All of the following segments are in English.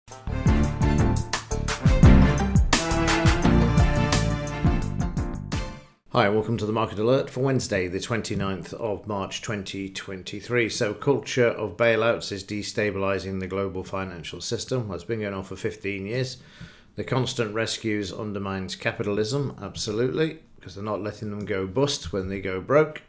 Hi, welcome to the Market Alert for Wednesday, the 29th of March 2023. So, culture of bailouts is destabilising the global financial system. Well, it's been going on for 15 years. The constant rescues undermines capitalism, absolutely, because they're not letting them go bust when they go broke.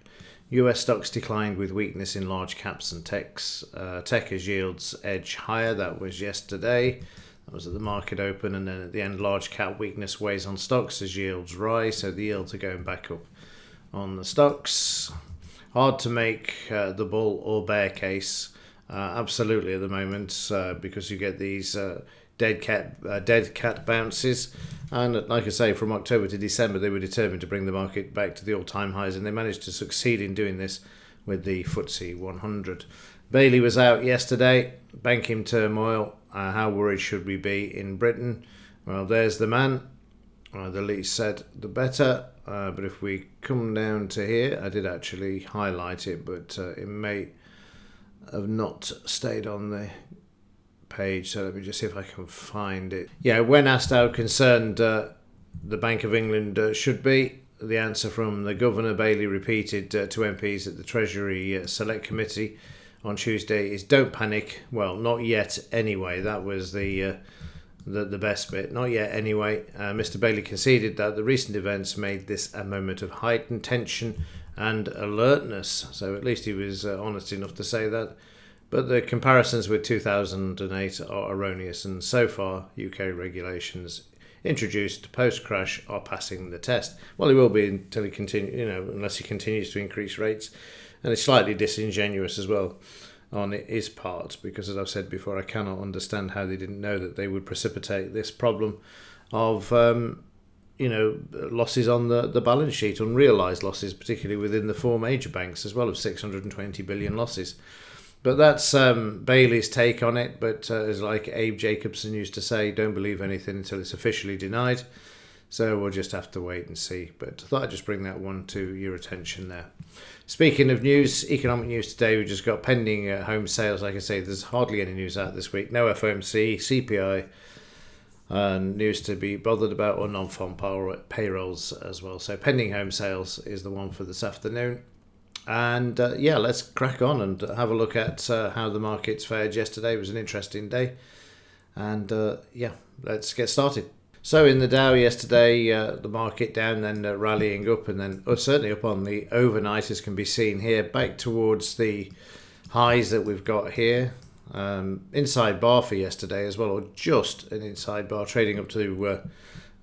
US stocks declined with weakness in large caps and techs. Tech as yields edge higher. That was yesterday. That was at the market open, and then at the end, large cap weakness weighs on stocks as yields rise, so the yields are going back up on the stocks. Hard to make the bull or bear case, absolutely at the moment, because you get these dead cat bounces. And like I say, from October to December, they were determined to bring the market back to the all-time highs, and they managed to succeed in doing this with the FTSE 100. Bailey was out yesterday, banking turmoil. How worried should we be in Britain? Well, there's the man. The least said, the better. But if we come down to here, I did actually highlight it, but it may have not stayed on the page. So let me just see if I can find it. Yeah, when asked how concerned the Bank of England should be, the answer from the Governor, Bailey, repeated to MPs at the Treasury Select Committee on Tuesday is don't panic. Well, not yet anyway. That was the best bit. Not yet anyway. Mr. Bailey conceded that the recent events made this a moment of heightened tension and alertness. So at least he was honest enough to say that. But the comparisons with 2008 are erroneous, and so far UK regulations introduced post-crash are passing the test. Well, he will be until he unless he continues to increase rates. And it's slightly disingenuous as well on his part, because as I've said before, I cannot understand how they didn't know that they would precipitate this problem of losses on the balance sheet, unrealised losses, particularly within the four major banks as well, of 620 billion losses. But that's Bailey's take on it. But as like Abe Jacobson used to say, don't believe anything until it's officially denied. So we'll just have to wait and see. But I thought I'd just bring that one to your attention there. Speaking of news, economic news today, we just got pending home sales. Like I say, there's hardly any news out this week. No FOMC, CPI, news to be bothered about, or non-farm payrolls as well. So pending home sales is the one for this afternoon. And let's crack on and have a look at how the markets fared yesterday. It was an interesting day. And let's get started. So in the Dow yesterday, the market down, then rallying up, and then certainly up on the overnight, as can be seen here, back towards the highs that we've got here. Inside bar for yesterday as well, or just an inside bar, trading up to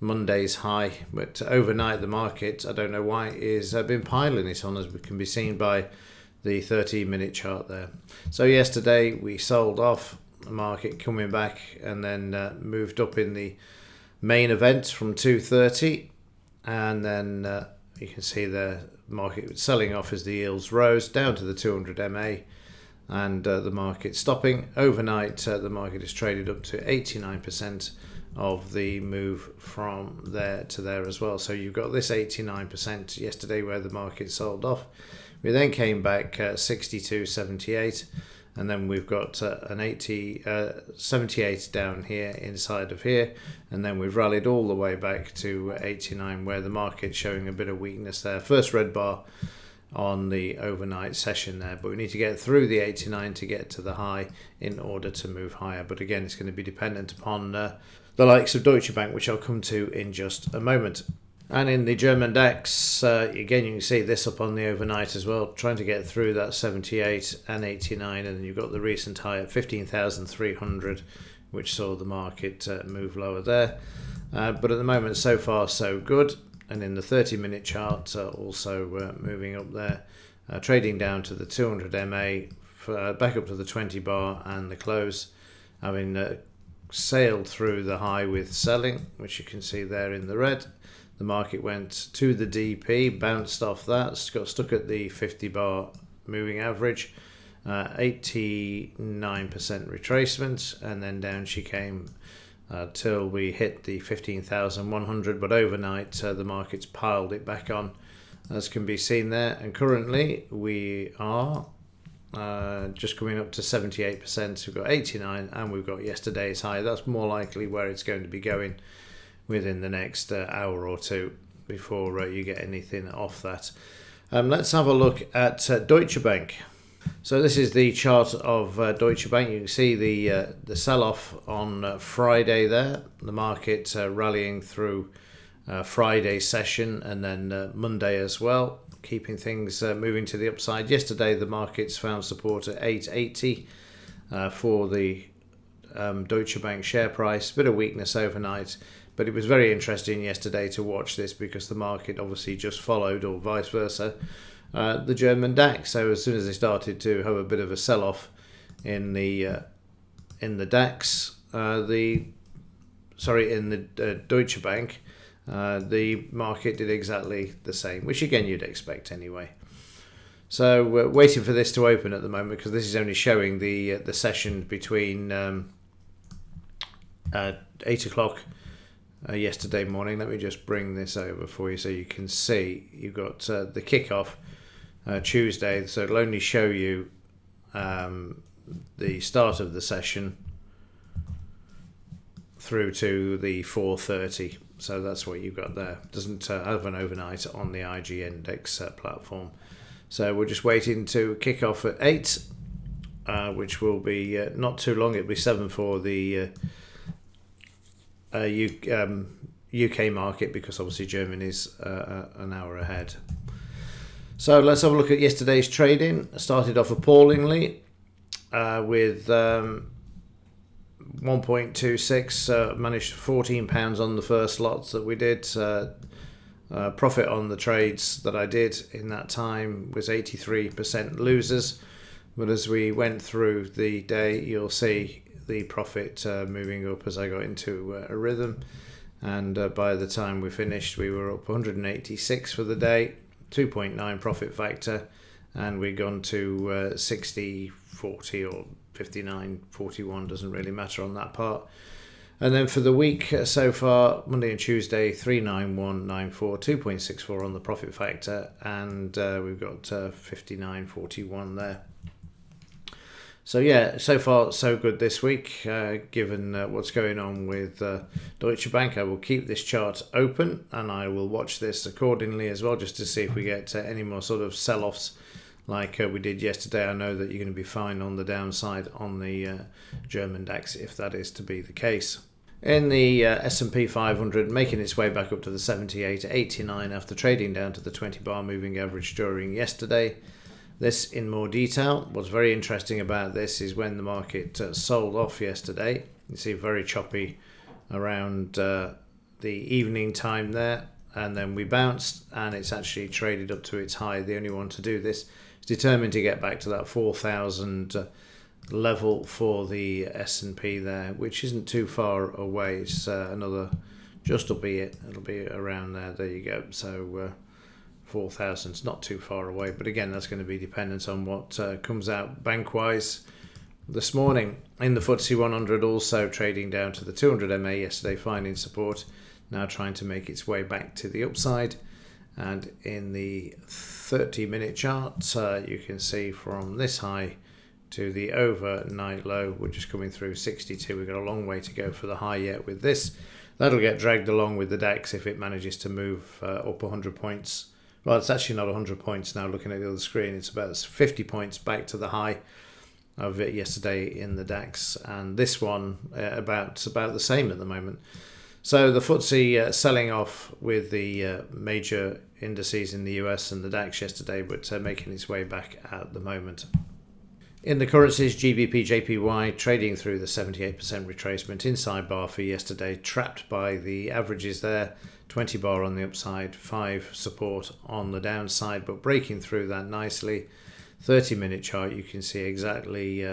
Monday's high. But overnight, the market, I don't know why, is been piling it on, as can be seen by the 30-minute chart there. So yesterday, we sold off, the market coming back, and then moved up in the main event from 230, and then you can see the market selling off as the yields rose down to the 200 MA, and the market stopping. Overnight, the market is traded up to 89% of the move from there to there as well. So you've got this 89% yesterday where the market sold off. We then came back 62.78. And then we've got an 78 down here inside of here. And then we've rallied all the way back to 89, where the market's showing a bit of weakness there. First red bar on the overnight session there. But we need to get through the 89 to get to the high in order to move higher. But again, it's going to be dependent upon the likes of Deutsche Bank, which I'll come to in just a moment. And in the German DAX, again, you can see this up on the overnight as well, trying to get through that 78 and 89, and then you've got the recent high at 15,300, which saw the market move lower there. But at the moment, so far, so good. And in the 30-minute chart, also moving up there, trading down to the 200 MA, back up to the 20 bar and the close, having sailed through the high with selling, which you can see there in the red. The market went to the DP, bounced off that, got stuck at the 50 bar moving average, 89% retracement, and then down she came till we hit the 15,100. But overnight, the market's piled it back on, as can be seen there. And currently we are just coming up to 78%. We've got 89, and we've got yesterday's high. That's more likely where it's going to be going within the next hour or two before you get anything off that. Let's have a look at Deutsche Bank. So this is the chart of Deutsche Bank. You can see the sell-off on Friday there. The market rallying through Friday's session and then Monday as well, keeping things moving to the upside. Yesterday the markets found support at 880 for the Deutsche Bank share price. Bit of weakness overnight, but it was very interesting yesterday to watch this because the market obviously just followed, or vice versa, the German DAX. So as soon as they started to have a bit of a sell-off in the DAX, in the Deutsche Bank, the market did exactly the same, which again you'd expect anyway. So we're waiting for this to open at the moment because this is only showing the session between 8 o'clock yesterday morning. Let me just bring this over for you so you can see. You've got the kickoff Tuesday, so it'll only show you the start of the session through to the 4:30. So that's what you've got there. Doesn't have an overnight on the IG Index platform. So we're just waiting to kick off at 8, which will be not too long. It'll be 7 for the UK market because obviously Germany's an hour ahead. So let's have a look at yesterday's trading. Started off appallingly with 1.26, managed £14 on the first lots that we did. Profit on the trades that I did in that time was 83% losers, but as we went through the day you'll see the profit moving up as I got into a rhythm, and by the time we finished we were up 186 for the day, 2.9 profit factor, and we'd gone to 60-40 or 59-41, doesn't really matter on that part. And then for the week so far, Monday and Tuesday, 39194, 2.64 on the profit factor, and we've got 59.41 there. So yeah, so far so good this week, given what's going on with Deutsche Bank. I will keep this chart open and I will watch this accordingly as well, just to see if we get any more sort of sell-offs like we did yesterday. I know that you're going to be fine on the downside on the German DAX if that is to be the case. In the S&P 500, making its way back up to the 78-89 after trading down to the 20-bar moving average during yesterday. This in more detail. What's very interesting about this is when the market sold off yesterday. You see very choppy around the evening time there, and then we bounced and it's actually traded up to its high. The only one to do this is determined to get back to that 4,000 level for the S&P there, which isn't too far away. It's another, just it'll be around there. There you go. So 4,000 is not too far away, but again that's going to be dependent on what comes out bank wise this morning. In the FTSE 100 also trading down to the 200 MA yesterday, finding support, now trying to make its way back to the upside. And in the 30-minute chart you can see from this high to the overnight low, we're just coming through 62. We've got a long way to go for the high yet with this. That'll get dragged along with the DAX if it manages to move up 100 points. Well, it's actually not 100 points now looking at the other screen. It's about 50 points back to the high of it yesterday in the DAX, and this one about the same at the moment. So the FTSE selling off with the major indices in the US and the DAX yesterday, but making its way back at the moment. In the currencies, GBP, JPY trading through the 78% retracement inside bar for yesterday, trapped by the averages there. 20 bar on the upside, 5 support on the downside, but breaking through that nicely. 30-minute chart, you can see exactly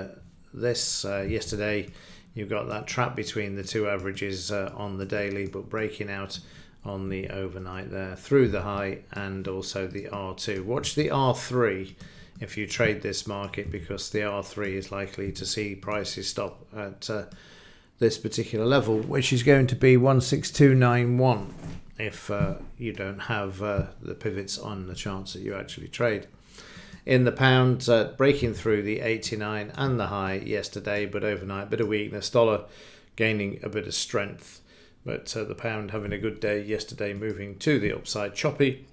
this. Yesterday, you've got that trap between the two averages on the daily, but breaking out on the overnight there through the high and also the R2. Watch the R3 if you trade this market, because the R3 is likely to see prices stop at this particular level, which is going to be 16291 if you don't have the pivots on the charts that you actually trade. in the pound, breaking through the 89 and the high yesterday, but overnight, a bit of weakness. Dollar gaining a bit of strength, but the pound having a good day yesterday, moving to the upside, choppy.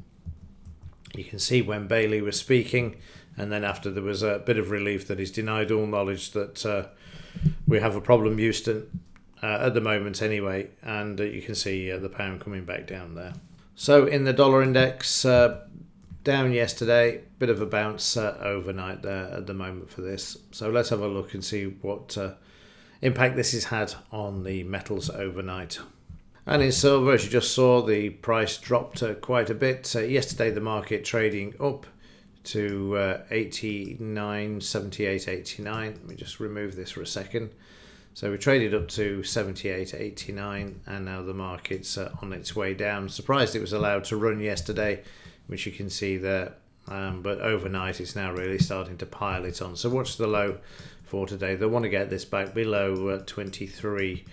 You can see when Bailey was speaking, and then after there was a bit of relief that he's denied all knowledge that we have a problem, Houston, at the moment anyway, and you can see the pound coming back down there. So in the dollar index, down yesterday, bit of a bounce overnight there at the moment for this. So let's have a look and see what impact this has had on the metals overnight. And in silver, as you just saw, the price dropped quite a bit. Yesterday the market trading up to 89, 78, 89. Let me just remove this for a second. So we traded up to 78, 89, and now the market's on its way down. Surprised it was allowed to run yesterday, which you can see there. But overnight it's now really starting to pile it on. So watch the low for today. They want to get this back below $23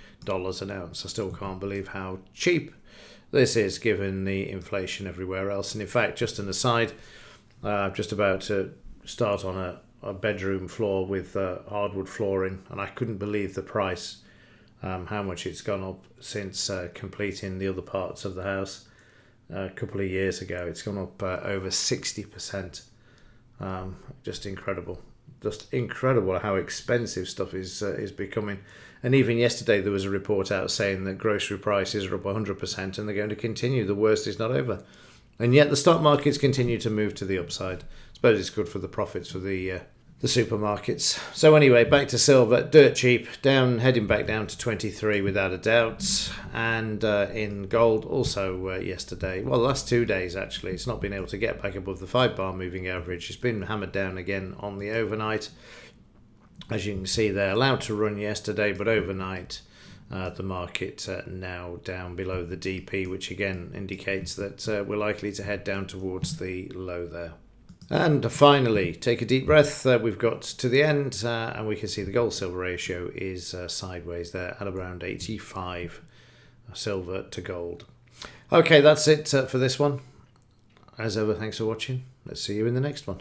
an ounce. I still can't believe how cheap this is given the inflation everywhere else. And in fact, just an aside, I'm just about to start on a bedroom floor with hardwood flooring, and I couldn't believe the price, how much it's gone up since completing the other parts of the house a couple of years ago. It's gone up over 60%. Just incredible. Just incredible how expensive stuff is becoming. And even yesterday there was a report out saying that grocery prices are up 100% and they're going to continue. The worst is not over. And yet the stock markets continue to move to the upside. I suppose it's good for the profits for the supermarkets. So anyway, back to silver, dirt cheap, down, heading back down to 23 without a doubt. And in gold also yesterday, well, the last 2 days actually, it's not been able to get back above the 5-bar moving average. It's been hammered down again on the overnight. As you can see, they're allowed to run yesterday, but overnight the market now down below the DP, which again indicates that we're likely to head down towards the low there. And finally, take a deep breath. We've got to the end, and we can see the gold-silver ratio is sideways there at around 85 silver to gold. Okay, that's it for this one. As ever, thanks for watching. Let's see you in the next one.